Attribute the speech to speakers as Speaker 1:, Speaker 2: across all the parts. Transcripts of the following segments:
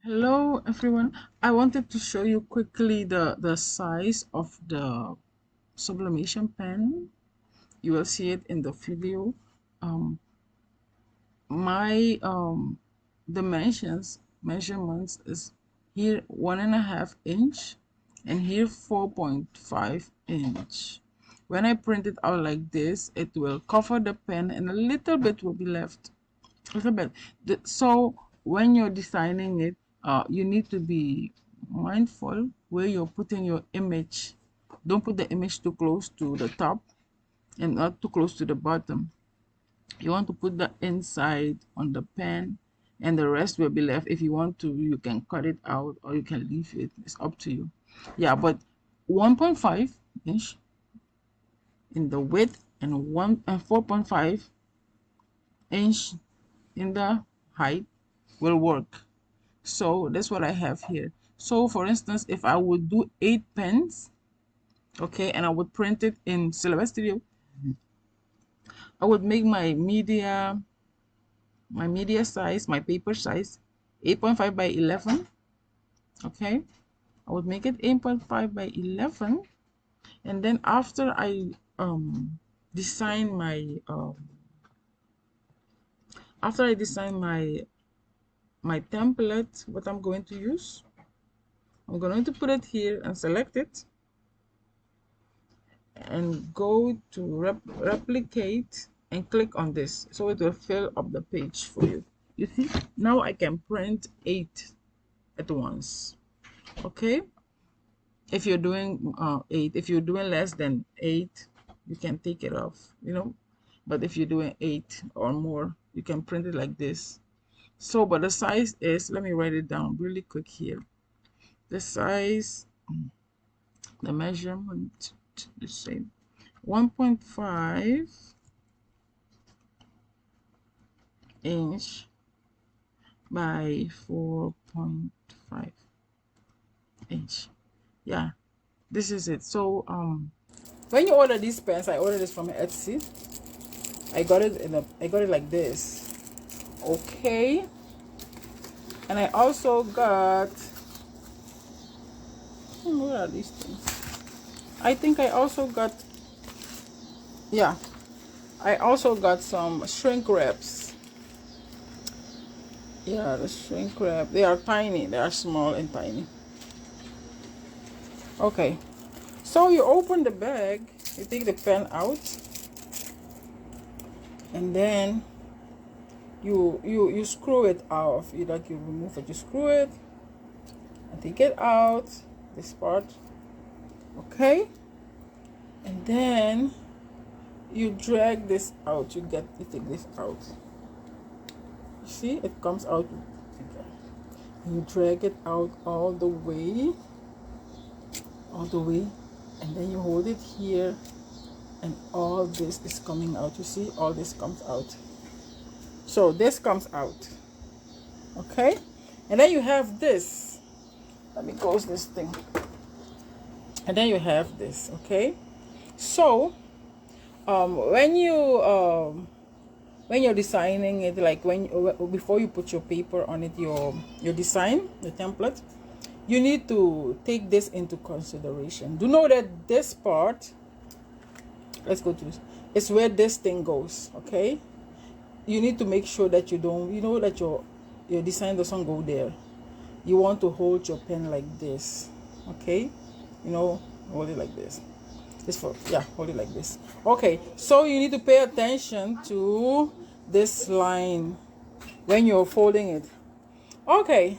Speaker 1: Hello everyone. I wanted to show you quickly the size of the sublimation pen. You will see it in the video. Um, my measurements is here 1.5 inch and here 4.5 inch. When I print it out like this, it will cover the pen and a little bit will be left. A little bit. So when you're designing it, you need to be mindful where you're putting your image. Don't put the image too close to the top and not too close to the bottom. You want to put the inside on the pen and the rest will be left. If you want to, you can cut it out or you can leave it. It's up to you. Yeah, but 1.5 inch in the width and 4.5 inch in the height will work. So that's what I have here. So for instance, if I would do 8 pens, okay, and I would print it in Silhouette Studio, I would make my media size, my paper size 8.5 by 11. Okay, I would make it 8.5 by 11, and then after I design my my template, what I'm going to use, I'm going to put it here and select it and go to replicate and click on this, so it will fill up the page for you. You see, now I can print 8 at once. Okay, if you're doing 8, if you're doing less than 8, you can take it off, but if you're doing 8 or more, you can print it like this. So but the size is, let me write it down really quick here. The size, the measurement, let's say 1.5 inch by 4.5 inch. Yeah, this is it. So when you order these pens, I ordered this from Etsy. I got it like this. Okay, and I also got, what are these things? I think I also got, yeah, I also got some shrink wraps. Yeah, the shrink wrap. They are tiny. They are small and tiny. Okay, so you open the bag, you take the pen out, and then you screw it off. You remove it, you screw it, and take it out, this part. Okay, and then you drag this out. You take this out. You see, it comes out. You drag it out all the way, and then you hold it here, and all this is coming out. You see, all this comes out. So this comes out. Okay, and then you have this. Let me close this thing. And then you have this. Okay, so when you're designing it, like before you put your paper on it, your design, the template, you need to take this into consideration. Do know that this part, let's go to this, is where this thing goes. Okay, you need to make sure that you don't, that your design doesn't go there. You want to hold your pen like this. Okay, hold it like this. Hold it like this. Okay, so you need to pay attention to this line when you're folding it. Okay,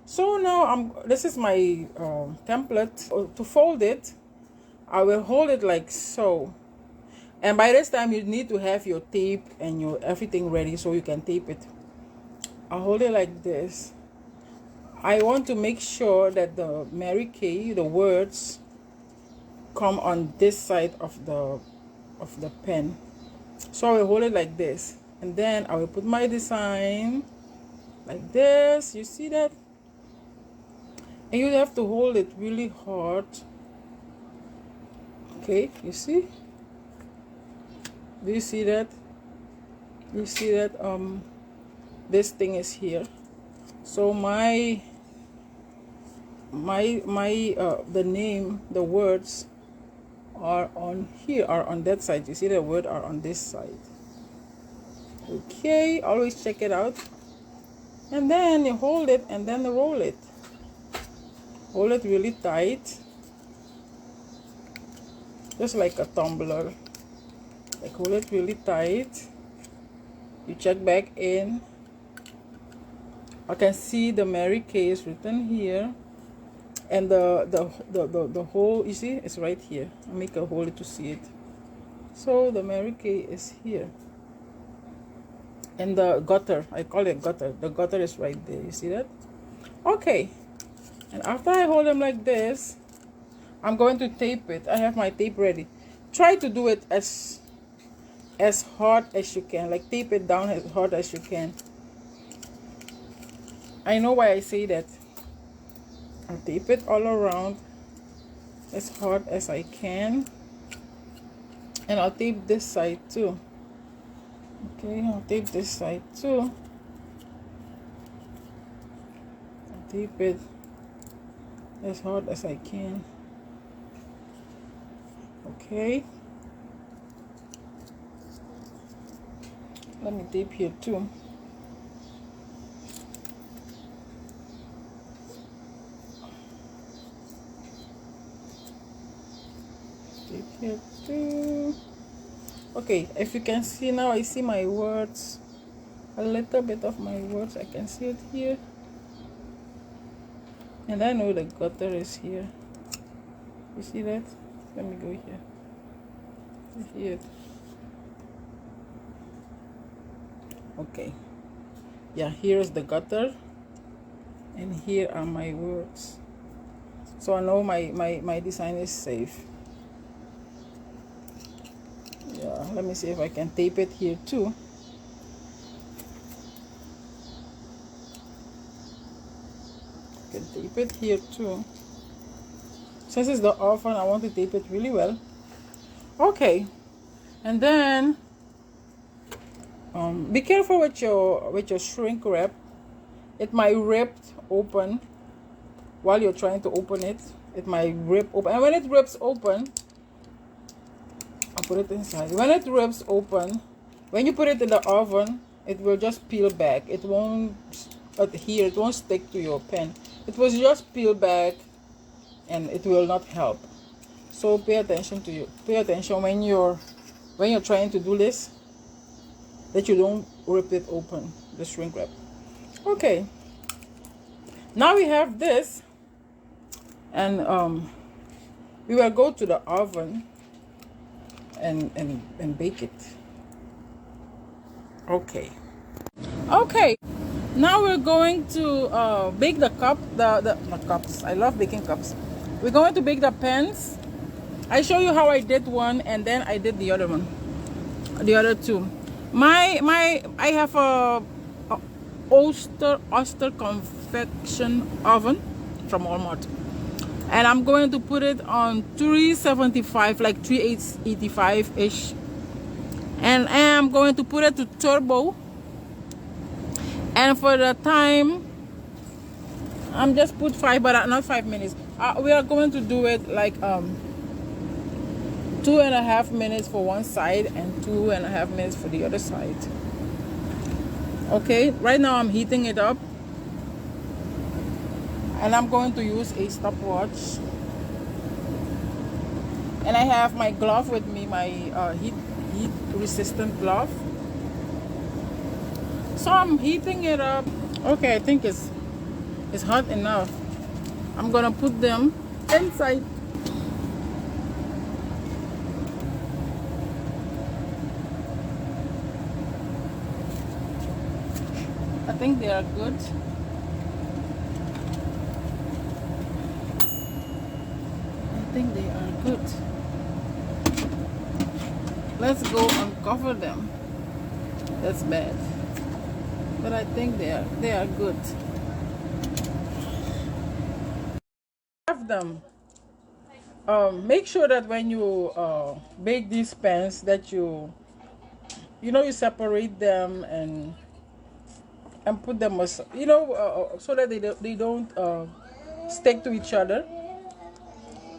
Speaker 1: so now this is my template. To fold it, I will hold it like so, and by this time you need to have your tape and your everything ready so you can tape it. I'll hold it like this. I want to make sure that the Mary Kay, the words, come on this side of the pen. So I will hold it like this, and then I will put my design like this. You see that? And you have to hold it really hard. Okay, you see? Do you see that? You see that this thing is here. So my the name, the words are on here, are on that side. You see the word are on this side. Okay, always check it out. And then you hold it and then roll it. Hold it really tight, just like a tumbler. Like, hold it really tight. You check back in. I can see the Mary Kay is written here, and the hole, you see, it's right here. I make a hole to see it. So the Mary Kay is here, and the gutter, I call it gutter. The gutter is right there. You see that? Okay. And after I hold them like this, I'm going to tape it. I have my tape ready. Try to do it as hard as you can. Like, tape it down as hard as you can. I know why I say that. I'll tape it all around as hard as I can. And I'll tape this side too. Okay, I'll tape this side too. I'll tape it as hard as I can. Okay. Let me tape here too. Tape here too. Okay, if you can see now, I see my words. A little bit of my words. I can see it here. And I know the gutter is here. You see that? Let me go here. You see it? Okay. Yeah, here's the gutter. And here are my words. So I know my design is safe. Yeah, let me see if I can tape it here too. I can tape it here too. Since it's the oven, I want to tape it really well. Okay, and then be careful with your shrink wrap. It might rip open while you're trying to open it. It might rip open, and when it rips open, I'll put it inside. When it rips open, when you put it in the oven, it will just peel back. It won't adhere. It won't stick to your pen. It will just peel back, and it will not help. So pay attention to you. Pay attention when you're trying to do this, that you don't rip it open, the shrink wrap. Okay. Now we have this, and we will go to the oven and bake it. Okay. Okay. Now we're going to bake the cups. I love baking cups. We're going to bake the pens. I show you how I did one, and then I did the other one, the other two. I have a Oster convection oven from Walmart, and I'm going to put it on 375, like 385 ish, and I'm going to put it to turbo. And for the time, I'm just put 5, but not 5 minutes. We are going to do it like 2.5 minutes for one side and 2.5 minutes for the other side. Okay, right now I'm heating it up, and I'm going to use a stopwatch. And I have my glove with me, my heat resistant glove. So I'm heating it up. Okay, I think it's hot enough. I'm gonna put them inside. I think they are good. I think they are good. Let's go uncover them. That's bad. But I think they are good. Have them. Make sure that when you bake these pens, that you separate them and put them, so that they don't stick to each other.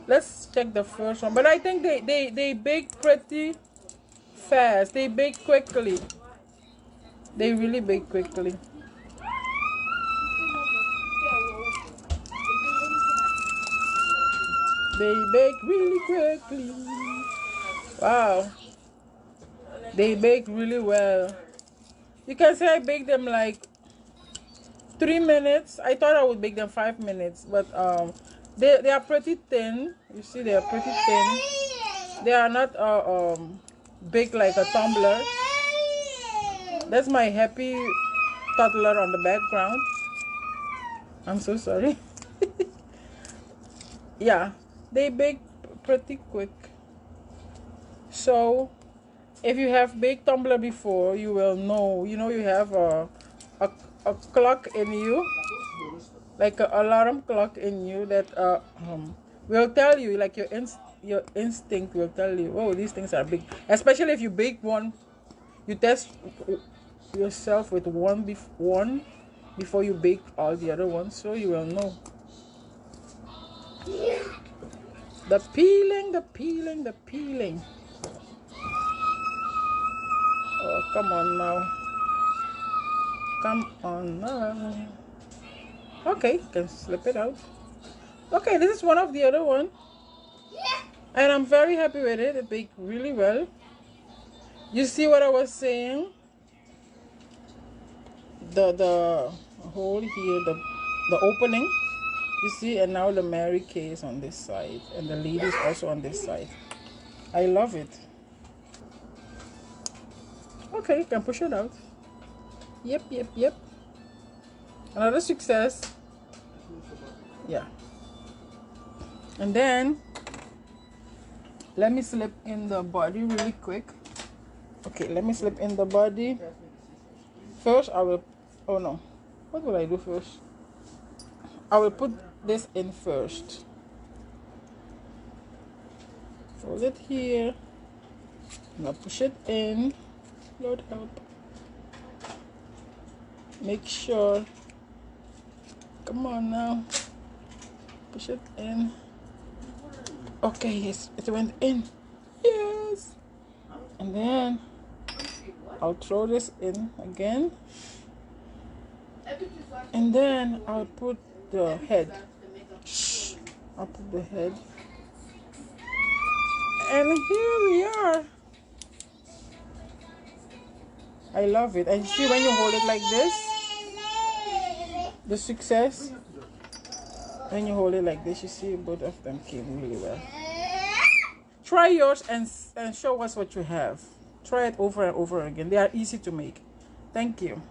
Speaker 1: Let's check the first one. But I think they bake pretty fast. They bake quickly. They really bake quickly. They bake really quickly. Wow. They bake really well. You can say I baked them like 3 minutes. I thought I would bake them 5 minutes, but they are pretty thin. You see, they are pretty thin. They are not big like a tumbler. That's my happy toddler on the background. I'm so sorry. Yeah, they bake pretty quick. So if you have baked tumbler before, you will know. You know, you have a clock in you, like an alarm clock in you that will tell you, like your instinct will tell you, oh, these things are big. Especially if you bake one, you test yourself with one before you bake all the other ones, so you will know. The peeling. Oh, come on now. Okay, can slip it out. Okay, this is one of the other one, and I'm very happy with it. It baked really well. You see what I was saying? The hole here, the opening. You see, and now the Mary Kay is on this side, and the lady is also on this side. I love it. Okay, you can push it out. Yep. Another success. Yeah. And then let me slip in the body really quick. Okay, let me slip in the body. First I will, oh no, what will I do first? I will put this in first. Hold it here. Now push it in. Lord help. Make sure. Come on now. Push it in. Okay, yes, it went in. Yes. And then I'll throw this in again. And then I'll put the head. I'll put the head. And here we are. I love it. And see, when you hold it like this, the success. When you hold it like this, you see both of them came really well. Try yours and show us what you have. Try it over and over again. They are easy to make. Thank you.